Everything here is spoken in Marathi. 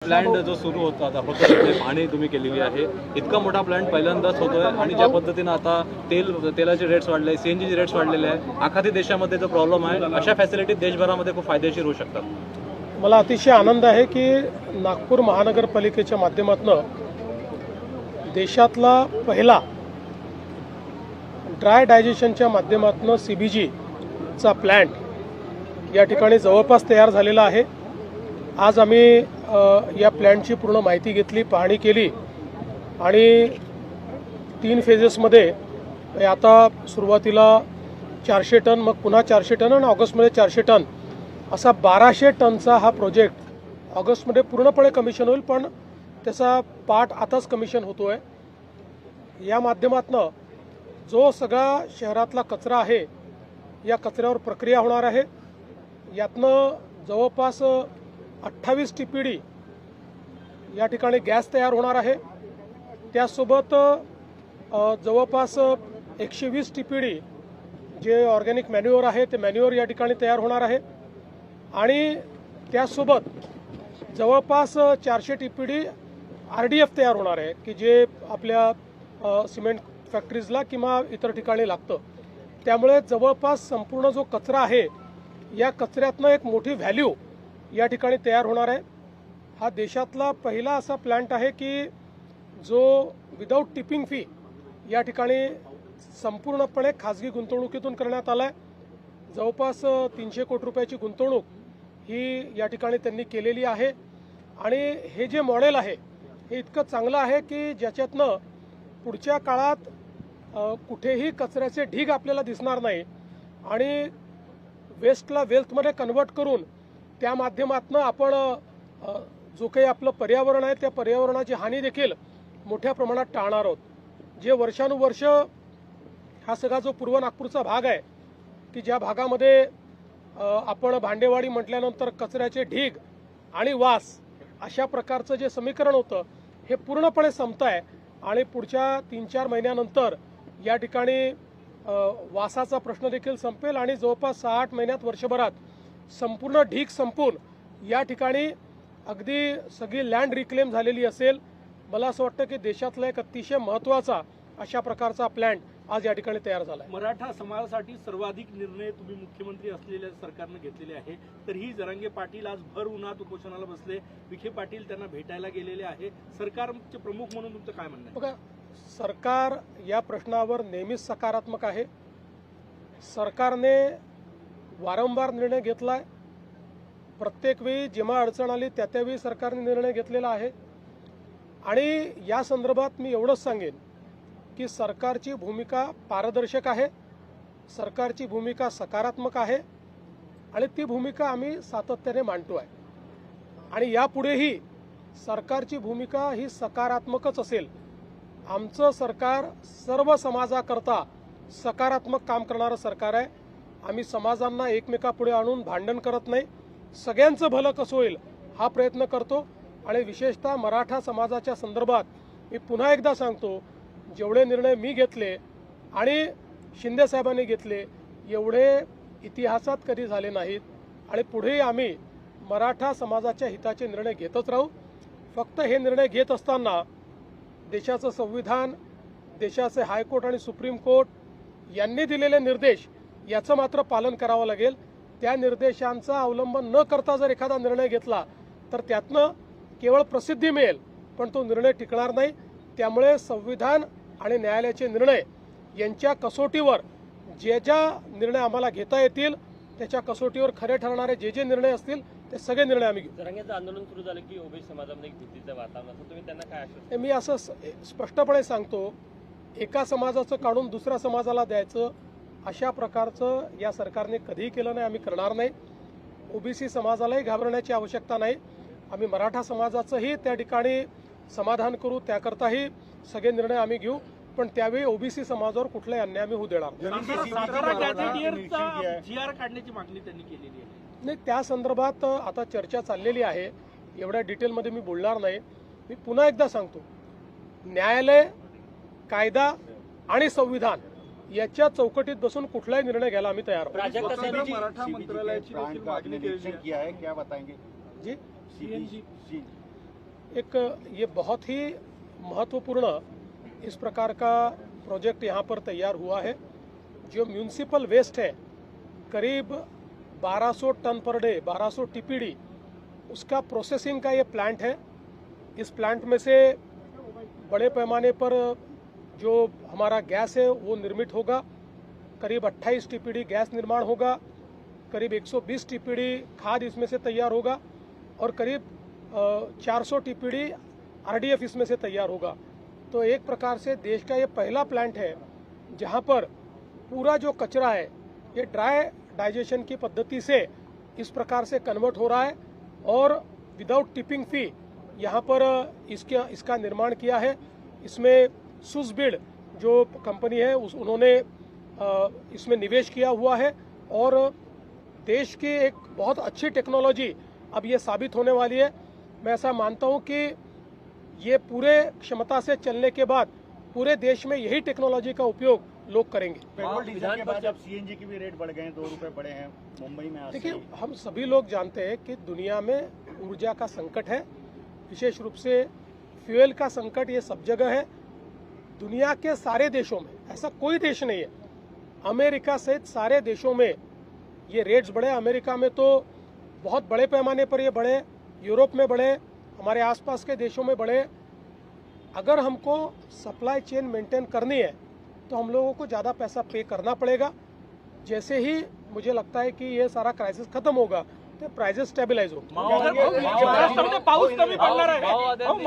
प्लांट जो सुरू होता आता फक्त पाणी तुम्ही केलेली आहे, इतका मोठा प्लांट पहिल्यांदाच होतोय आणि ज्या पद्धतीने आता तेलाचे रेट्स वाढले, सीएनजी रेट्स वाढलेले आहे, आखाती देशामध्ये जो प्रॉब्लेम आहे, अशा फॅसिलिटी देशभरामध्ये खूप फायदेशीर होऊ शकतात। मला अतिशय आनंद आहे की नागपूर महानगरपालिकेच्या माध्यमातून देशातला पहिला ड्राय डायजेशनच्या माध्यमातून CBGचा प्लांट या ठिकाणी जवळपास तयार झालेला आहे। आज आम्ही या प्लॅनची पूर्ण माहिती घेतली, पाहणी केली आणि 3 फेजेसमध्ये आता सुरुवातीला 400 टन, मग पुन्हा 400 टन आणि ऑगस्टमध्ये 400 टन असा 1200 टनचा हा प्रोजेक्ट ऑगस्टमध्ये पूर्णपणे कमिशन होईल, पण त्याचा पार्ट आताच कमिशन होतोय। या माध्यमातून जो सगळा शहरातला कचरा आहे या कचऱ्यावर प्रक्रिया होणार आहे। यातनं जवळपास 28 TPD या ठिकाणी गॅस तयार होणार आहे। त्यासोबत जवळपास 120 TPD जे ऑर्गॅनिक मॅन्युअर आहे ते मॅन्युअर या ठिकाणी तयार होणार आहे आणि त्यासोबत जवळपास 400 TPD RDF तयार होणार आहे की जे आपल्या सिमेंट फॅक्टरीजला किंवा इतर ठिकाणी लागतं। त्यामुळे जवळपास संपूर्ण जो कचरा आहे या कचऱ्यातनं एक मोठी व्हॅल्यू या ठिकाणी तयार होणार आहे। हा देशातला पहिला असा प्लांट आहे की जो विदाऊट टिपिंग फी या ठिकाणी संपूर्णपणे खाजगी गुंतवणुकीतून करण्यात आला आहे। जवळपास 300 कोटी रुपयाची गुंतवणूक ही या ठिकाणी त्यांनी केलेली आहे आणि हे जे मॉडेल आहे हे इतकं चांगलं आहे की ज्याच्यातनं पुढच्या काळात कुठेही कचऱ्याचे ढीग आपल्याला दिसणार नाही आणि वेस्टला वेल्थमध्ये कन्वर्ट करून त्या माध्यमातून आपण जो काही आपलं पर्यावरण आहे त्या पर्यावरणाची हानी देखील मोठ्या प्रमाणात टाळणार आहोत। जे वर्षानुवर्ष हा सगळा जो पूर्व नागपूरचा भाग आहे की ज्या भागामध्ये आपण भांडेवाडी म्हटल्यानंतर कचऱ्याचे ढीग आणि वास अशा प्रकारचं जे समीकरण होतं हे पूर्णपणे संपत आहे आणि पुढच्या 3-4 महिन्यानंतर या ठिकाणी वासाचा प्रश्न देखील संपेल आणि जवळपास 6-8 महिन्यात वर्षभरात संपूर्ण ढीग संपून या ठिकाणी अगदी सगळी लँड रिक्लेम झालेली असेल। मला असं वाटतं की देशातला एक अतिशय महत्त्वाचा अशा प्रकारचा प्लॅन आज या ठिकाणी तयार झाला आहे। मराठा समाजासाठी सर्वाधिक निर्णय तुम्ही मुख्यमंत्री असलेल्या सरकारने घेतलेले आहे, तर ही जरांगे पाटील आज भर उन्हात उपोषणाला बसले, विखे पाटील त्यांना भेटायला गेलेले आहे। सरकारचे प्रमुख म्हणून तुमचं काय म्हणणं आहे? बघा, सरकार या प्रश्नावर नेहमीच सकारात्मक आहे। सरकारने वारंवार निर्णय घेतलाय, प्रत्येक वेळी जेव्हा अडचण आली त्यावेळी सरकारने निर्णय घेतलेला आहे आणि या संदर्भात मी एवढंच सांगेन की सरकारची भूमिका पारदर्शक आहे, सरकारची भूमिका सकारात्मक आहे आणि ती भूमिका आम्ही सातत्याने मांडतोय आणि यापुढेही सरकारची भूमिका ही सकारात्मकच असेल। आमचं सरकार सर्व समाजाकरता सकारात्मक काम करणारं सरकार आहे। आम्ही समाजांना एकमेकापुढे आणून भांडण करत नाही, सगळ्यांचं भलं कसं होईल हा प्रयत्न करतो आणि विशेषतः मराठा समाजाच्या संदर्भात मी पुन्हा एकदा सांगतो, जेवढे निर्णय मी घेतले आणि शिंदे साहेबांनी घेतले एवढे इतिहासात कधी झाले नाहीत आणि पुढेही आम्ही मराठा समाजाच्या हिताचे निर्णय घेतच राहू। फक्त हे निर्णय घेत असताना देशाचं संविधान, देशाचे हायकोर्ट आणि सुप्रीम कोर्ट यांनी दिलेले निर्देश याचं मात्र पालन करावं लागेल। त्या निर्देशांचा अवलंबन न करता जर एखादा निर्णय घेतला तर त्यातनं केवळ प्रसिद्धी मिळेल पण तो निर्णय टिकणार नाही। त्यामुळे संविधान आणि न्यायालयाचे निर्णय यांच्या कसोटीवर जे निर्णय आम्हाला घेता येतील त्याच्या कसोटीवर खरे ठरणारे जे निर्णय असतील ते सगळे निर्णय आम्ही घेऊ। जरांगेचं आंदोलन सुरू झालं की ओबीसी समाजामध्ये एक भीतीचं वातावरण असतं, तुम्ही त्यांना काय आश्वासन? मी असं स्पष्टपणे सांगतो, एका समाजाचं काढून दुसऱ्या समाजाला द्यायचं अशा प्रकारचं या सरकारने कधीही केलं नाही, आम्ही करणार नाही। ओबीसी समाजालाही घाबरण्याची आवश्यकता नाही, आम्ही मराठा समाजाचंही त्या ठिकाणी समाधान करू, त्याकरताही सगळे निर्णय आम्ही घेऊ, पण त्यावेळी ओबीसी समाजावर कुठलाही अन्याय आम्ही होऊ देणार GR काढण्याची मागणी त्यांनी केलेली आहे। नाही, त्या संदर्भात आता चर्चा चाललेली आहे, एवढ्या डिटेलमध्ये मी बोलणार नाही। मी पुन्हा एकदा सांगतो, न्यायालय, कायदा आणि संविधान याच्या चौकटीत बसून कुठलाही निर्णय घ्यायला आम्ही तयार आहोत। मराठा मंत्रालयाची देखील मागणी केली आहे, क्या बताएंगे जी? एक ये बहुत ही महत्वपूर्ण इस प्रकार का प्रोजेक्ट यहाँ पर तैयार हुआ है। जो म्यूनिसिपल वेस्ट है करीब 1200 टन पर डे, 1200 टीपीडी, उसका प्रोसेसिंग का ये प्लांट है। इस प्लांट में से बड़े पैमाने पर जो हमारा गैस है वो निर्मित होगा। करीब 28 टीपीडी गैस निर्माण होगा, करीब 120 टीपीडी खाद इसमें से तैयार होगा और करीब 400 टीपीडी आरडीएफ इसमें से तैयार होगा। तो एक प्रकार से देश का ये पहला प्लांट है जहां पर पूरा जो कचरा है ये ड्राई डाइजेशन की पद्धति से इस प्रकार से कन्वर्ट हो रहा है और विदाउट टिपिंग फी यहाँ पर इसका निर्माण किया है। इसमें सुसबिड जो कंपनी है उन्होंने इसमें निवेश किया हुआ है और देश की एक बहुत अच्छी टेक्नोलॉजी अब ये साबित होने वाली है। मैं ऐसा मानता हूँ कि ये पूरे क्षमता से चलने के बाद पूरे देश में यही टेक्नोलॉजी का उपयोग लोग करेंगे। पेट्रोल डीजल के बाद अब सीएनजी के भी रेट बढ़ गए हैं, 2 रुपए बढ़े हैं मुंबई में। देखिए, हम सभी लोग जानते हैं कि दुनिया में ऊर्जा का संकट है, विशेष रूप से फ्यूल का संकट ये सब जगह है। दुनिया के सारे देशों में, ऐसा कोई देश नहीं है, अमेरिका सहित सारे देशों में ये रेट्स बढ़े। अमेरिका में तो बहुत बड़े पैमाने पर ये बढ़े, यूरोप में बढ़े, हमारे आसपास के देशों में बढ़े। अगर हमको सप्लाई चेन मेंटेन करनी है तो हम लोगों को ज़्यादा पैसा पे करना पड़ेगा। जैसे ही मुझे लगता है कि ये सारा क्राइसिस खत्म होगा तो प्राइसेस स्टेबलाइज होगा। महाराष्ट्रामध्ये पाऊस कमी पडणार आहे.